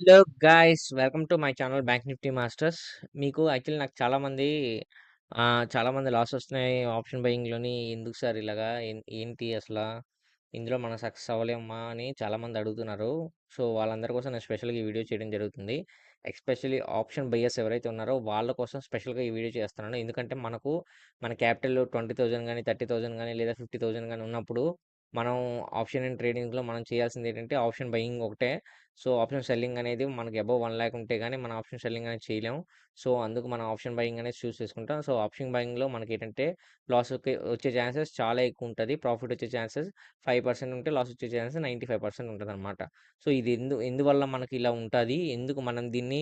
Hello guys welcome to my channel bank Nifty masters. మీకు actually నాకు చాలామంది loss వస్తున్నాయి ఆప్షన్ బయింగ్‌లోని. ఎందుకు సార్ ఇలాగా? ఏంటి అసలా? ఇందులో మనం సక్సెస్ అవ్వలేమా అని చాలామంది అడుగుతున్నారు. సో, వాళ్ళందరి కోసం నేను స్పెషల్‌గా ఈ వీడియో చేయడం జరుగుతుంది. ఎస్పెషల్లీ ఆప్షన్ బయర్స్ ఎవరైతే ఉన్నారో వాళ్ళ కోసం స్పెషల్‌గా ఈ వీడియో చేస్తున్నాను. ఎందుకంటే మన క్యాపిటల్ 20,000 గాని, 30,000 గాని లేదా 50,000 గాని ఉన్నప్పుడు మనం ఆప్షన్ అండ్ ట్రేడింగ్‌లో మనం చేయాల్సింది ఏంటంటే ఆప్షన్ బయింగ్ ఒకటే. సో, ఆప్షన్ సెల్లింగ్ అనేది మనకి అబోవ్ 1,00,000 ఉంటే గాని మనం ఆప్షన్ సెల్లింగ్ అనేది చేయలేము. సో, అందుకు మనం ఆప్షన్ బయింగ్ అనేది చూజ్ చేసుకుంటాం. సో, ఆప్షన్ బయింగ్‌లో మనకేంటంటే లాస్‌కి వచ్చే ఛాన్సెస్ చాలా ఎక్కువుంటది. ప్రాఫిట్ వచ్చే ఛాన్సెస్ 5% ఉంటే లాస్ వచ్చే ఛాన్సెస్ 95% ఉంటదనమాట. సో, ఇది ఎందువల్ల మనకి ఇలా ఉంటది? ఎందుకు మనం దీన్ని